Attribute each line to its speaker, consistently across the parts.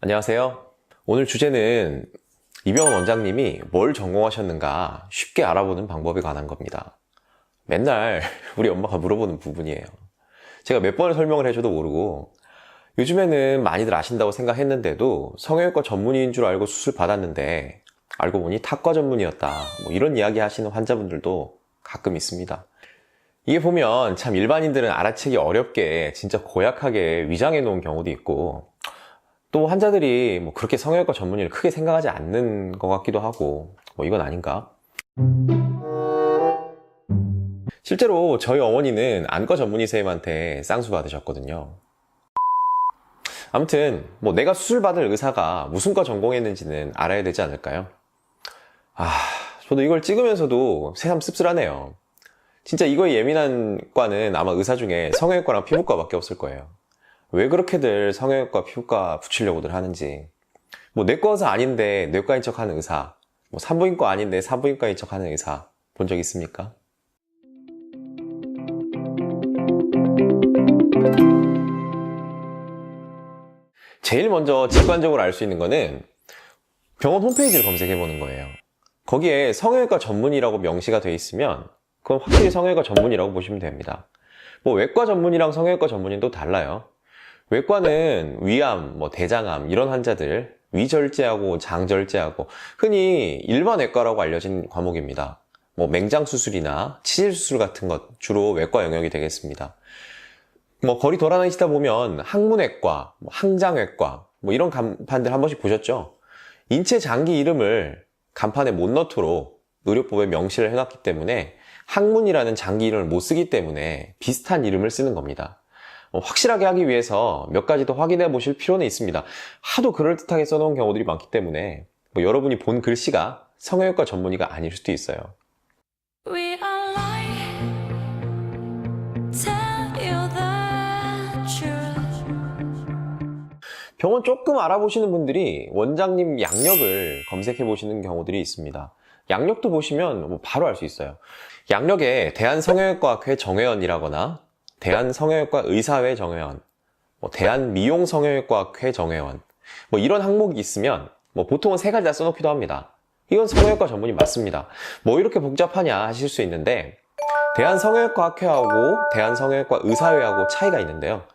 Speaker 1: 안녕하세요. 오늘 주제는 이병헌 원장님이 뭘 전공하셨는가 쉽게 알아보는 방법에 관한 겁니다. 맨날 우리 엄마가 물어보는 부분이에요. 제가 몇 번을 설명을 해줘도 모르고 요즘에는 많이들 아신다고 생각했는데도 성형외과 전문의인 줄 알고 수술 받았는데 알고 보니 탁과 전문의였다. 이런 이야기 하시는 환자분들도 가끔 있습니다. 이게 보면 참 일반인들은 알아채기 어렵게 진짜 고약하게 위장해 놓은 경우도 있고 또 환자들이 그렇게 성형외과 전문의를 크게 생각하지 않는 것 같기도 하고 이건 아닌가? 실제로 저희 어머니는 안과 전문의 선생님한테 쌍수 받으셨거든요. 아무튼 내가 수술 받을 의사가 무슨 과 전공했는지는 알아야 되지 않을까요? 저도 이걸 찍으면서도 새삼 씁쓸하네요. 진짜 이거에 예민한 과는 아마 의사 중에 성형외과랑 피부과밖에 없을 거예요. 왜 그렇게들 성형외과, 피부과 붙이려고들 하는지. 내과 의사 아닌데 뇌과인 척 하는 의사, 산부인과 아닌데 산부인과인 척 하는 의사 본 적 있습니까? 제일 먼저 직관적으로 알 수 있는 거는 병원 홈페이지를 검색해 보는 거예요. 거기에 성형외과 전문의라고 명시가 되어 있으면 그건 확실히 성형외과 전문의라고 보시면 됩니다. 외과 전문의랑 성형외과 전문의는 또 달라요. 외과는 위암, 대장암 이런 환자들 위절제하고 장절제하고 흔히 일반 외과라고 알려진 과목입니다. 맹장 수술이나 치질 수술 같은 것 주로 외과 영역이 되겠습니다. 거리 돌아다니시다 보면 항문외과, 항장외과 이런 간판들 한 번씩 보셨죠? 인체 장기 이름을 간판에 못 넣도록 의료법에 명시를 해놨기 때문에 항문이라는 장기 이름을 못 쓰기 때문에 비슷한 이름을 쓰는 겁니다. 확실하게 하기 위해서 몇 가지 더 확인해 보실 필요는 있습니다. 하도 그럴듯하게 써놓은 경우들이 많기 때문에 여러분이 본 글씨가 성형외과 전문의가 아닐 수도 있어요. 병원 조금 알아보시는 분들이 원장님 양력을 검색해 보시는 경우들이 있습니다. 양력도 보시면 바로 알 수 있어요. 양력에 대한성형외과학회 정회원이라거나 대한성형외과 의사회 정회원, 대한미용성형외과학회 정회원 이런 항목이 있으면 보통은 세 가지 다 써놓기도 합니다. 이건 성형외과 전문의 맞습니다. 이렇게 복잡하냐 하실 수 있는데 대한성형외과학회하고 대한성형외과 의사회하고 차이가 있는데요.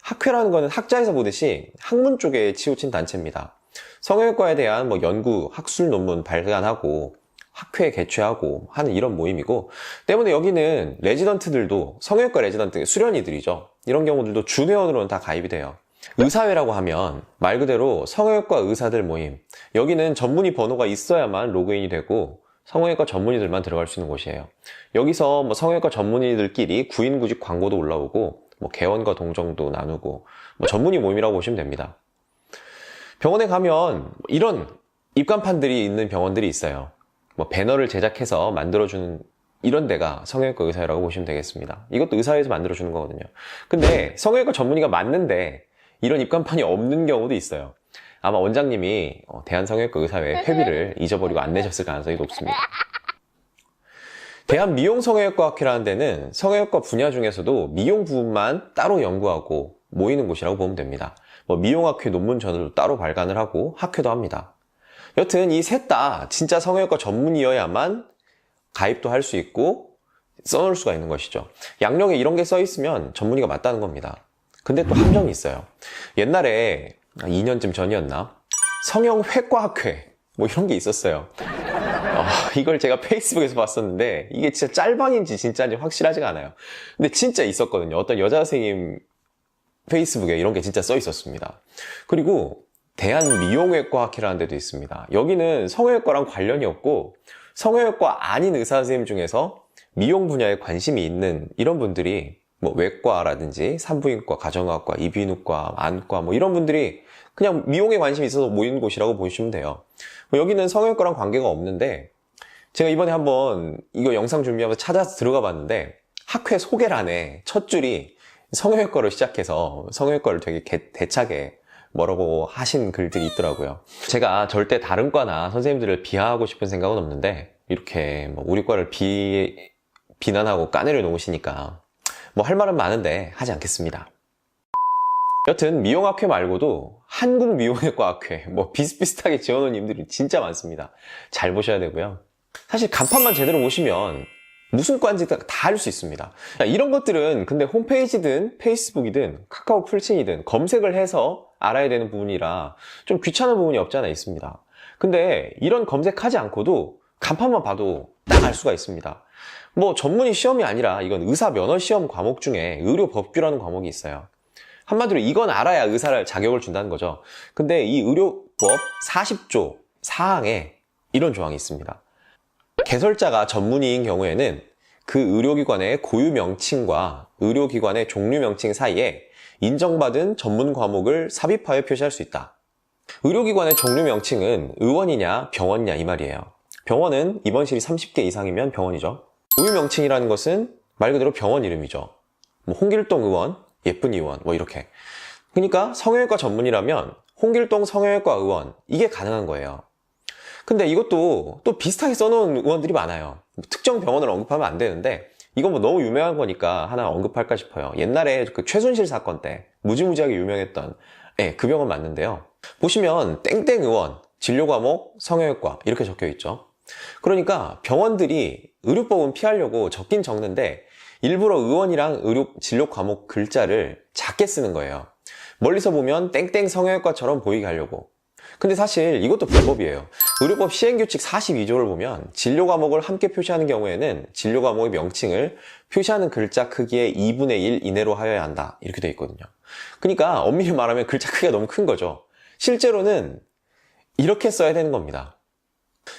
Speaker 1: 학회라는 거는 학자에서 보듯이 학문 쪽에 치우친 단체입니다. 성형외과에 대한 연구, 학술 논문 발간하고 학회 개최하고 하는 이런 모임이고 때문에 여기는 레지던트들도 성형외과 레지던트, 수련이들이죠. 이런 경우들도 준회원으로는 다 가입이 돼요. 의사회라고 하면 말 그대로 성형외과 의사들 모임. 여기는 전문의 번호가 있어야만 로그인이 되고 성형외과 전문의들만 들어갈 수 있는 곳이에요. 여기서 성형외과 전문의들끼리 구인구직 광고도 올라오고 개원과 동정도 나누고 전문의 모임이라고 보시면 됩니다. 병원에 가면 이런 입간판들이 있는 병원들이 있어요. 배너를 제작해서 만들어주는 이런 데가 성형외과 의사회라고 보시면 되겠습니다. 이것도 의사회에서 만들어주는 거거든요. 근데 성형외과 전문의가 맞는데 이런 입간판이 없는 경우도 있어요. 아마 원장님이 대한성형외과 의사회 회비를 잊어버리고 안 내셨을 가능성이 높습니다. 대한미용성형외과학회라는 데는 성형외과 분야 중에서도 미용 부분만 따로 연구하고 모이는 곳이라고 보면 됩니다. 미용학회 논문 저널도 따로 발간을 하고 학회도 합니다. 여튼 이 셋 다 진짜 성형외과 전문의여야만 가입도 할 수 있고 써놓을 수가 있는 것이죠. 양력에 이런 게 써 있으면 전문의가 맞다는 겁니다. 근데 또 함정이 있어요. 옛날에 2년쯤 전이었나? 성형외과학회 이런 게 있었어요. 이걸 제가 페이스북에서 봤었는데 이게 진짜 짤방인지 진짜인지 확실하지가 않아요. 근데 진짜 있었거든요. 어떤 여자 선생님 페이스북에 이런 게 진짜 써 있었습니다. 그리고 대한미용외과학회라는 데도 있습니다. 여기는 성형외과랑 관련이 없고 성형외과 아닌 의사 선생님 중에서 미용 분야에 관심이 있는 이런 분들이 외과라든지 산부인과, 가정의학과, 이비인후과, 안과 이런 분들이 그냥 미용에 관심이 있어서 모이는 곳이라고 보시면 돼요. 여기는 성형외과랑 관계가 없는데 제가 이번에 한번 이거 영상 준비하면서 찾아서 들어가 봤는데 학회 소개란에 첫 줄이 성형외과로 시작해서 성형외과를 되게 대차게 뭐라고 하신 글들이 있더라고요. 제가 절대 다른 과나 선생님들을 비하하고 싶은 생각은 없는데 이렇게 우리 과를 비난하고 까내려 놓으시니까 할 말은 많은데 하지 않겠습니다. 여튼 미용학회 말고도 한국미용외과학회 뭐 비슷비슷하게 지어놓은 님들이 진짜 많습니다. 잘 보셔야 되고요. 사실 간판만 제대로 보시면 무슨 과인지 다 알 수 있습니다. 이런 것들은 근데 홈페이지든 페이스북이든 카카오 풀친이든 검색을 해서 알아야 되는 부분이라 좀 귀찮은 부분이 없지 않아 있습니다. 근데 이런 검색하지 않고도 간판만 봐도 딱 알 수가 있습니다. 뭐 전문의 시험이 아니라 이건 의사 면허 시험 과목 중에 의료법규라는 과목이 있어요. 한마디로 이건 알아야 의사를 자격을 준다는 거죠. 근데 이 의료법 40조 4항에 이런 조항이 있습니다. 개설자가 전문의인 경우에는 그 의료기관의 고유 명칭과 의료기관의 종류 명칭 사이에 인정받은 전문 과목을 삽입하여 표시할 수 있다. 의료기관의 종류 명칭은 의원이냐 병원이냐 이 말이에요. 병원은 입원실이 30개 이상이면 병원이죠. 고유 명칭이라는 것은 말 그대로 병원 이름이죠. 뭐 홍길동 의원, 예쁜 의원 뭐 이렇게. 그러니까 성형외과 전문이라면 홍길동 성형외과 의원 이게 가능한 거예요. 근데 이것도 또 비슷하게 써놓은 의원들이 많아요. 특정 병원을 언급하면 안 되는데 이건 뭐 너무 유명한 거니까 하나 언급할까 싶어요. 옛날에 그 최순실 사건 때 무지무지하게 유명했던 그 병원 맞는데요. 보시면 땡땡 의원, 진료과목, 성형외과 이렇게 적혀 있죠. 그러니까 병원들이 의료법은 피하려고 적긴 적는데 일부러 의원이랑 진료 과목 글자를 작게 쓰는 거예요. 멀리서 보면 땡땡 성형외과처럼 보이게 하려고. 근데 사실 이것도 불법이에요. 의료법 시행규칙 42조를 보면 진료 과목을 함께 표시하는 경우에는 진료 과목의 명칭을 표시하는 글자 크기의 2분의 1 이내로 하여야 한다 이렇게 돼 있거든요. 그러니까 엄밀히 말하면 글자 크기가 너무 큰 거죠. 실제로는 이렇게 써야 되는 겁니다.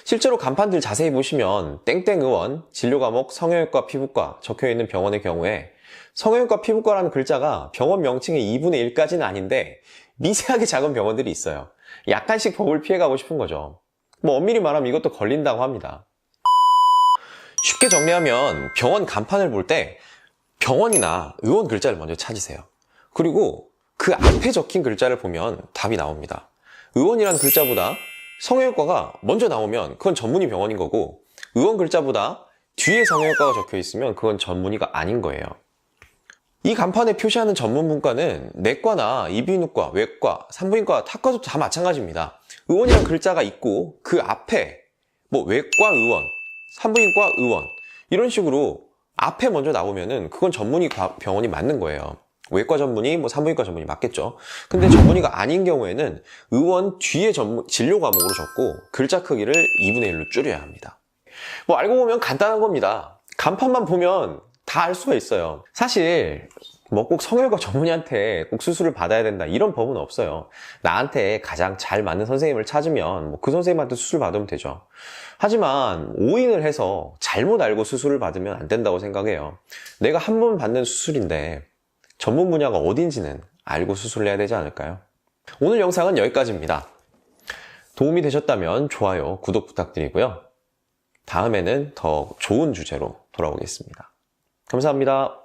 Speaker 1: 실제로 간판들 자세히 보시면 땡땡 의원, 진료 과목, 성형외과, 피부과 적혀있는 병원의 경우에 성형외과, 피부과라는 글자가 병원 명칭의 2분의 1까지는 아닌데 미세하게 작은 병원들이 있어요. 약간씩 법을 피해가고 싶은 거죠. 뭐 엄밀히 말하면 이것도 걸린다고 합니다. 쉽게 정리하면 병원 간판을 볼 때 병원이나 의원 글자를 먼저 찾으세요. 그리고 그 앞에 적힌 글자를 보면 답이 나옵니다. 의원이라는 글자보다 성형외과가 먼저 나오면 그건 전문의 병원인 거고, 의원 글자보다 뒤에 성형외과가 적혀 있으면 그건 전문의가 아닌 거예요. 이 간판에 표시하는 전문 분과는 내과나 이비인후과, 외과, 산부인과, 타과도 다 마찬가지입니다. 의원이라는 글자가 있고 그 앞에 뭐 외과 의원, 산부인과 의원 이런 식으로 앞에 먼저 나오면은 그건 전문의 병원이 맞는 거예요. 외과 전문의, 뭐 산부인과 전문의 맞겠죠. 근데 전문의가 아닌 경우에는 의원 뒤에 진료 과목으로 적고 글자 크기를 2분의 1로 줄여야 합니다. 뭐 알고 보면 간단한 겁니다. 간판만 보면 다 알 수가 있어요. 사실 뭐 꼭 성형외과 전문의한테 꼭 수술을 받아야 된다 이런 법은 없어요. 나한테 가장 잘 맞는 선생님을 찾으면 뭐 그 선생님한테 수술 받으면 되죠. 하지만 오인을 해서 잘못 알고 수술을 받으면 안 된다고 생각해요. 내가 한 번 받는 수술인데 전문 분야가 어딘지는 알고 수술을 해야 되지 않을까요? 오늘 영상은 여기까지입니다. 도움이 되셨다면 좋아요, 구독 부탁드리고요. 다음에는 더 좋은 주제로 돌아오겠습니다. 감사합니다.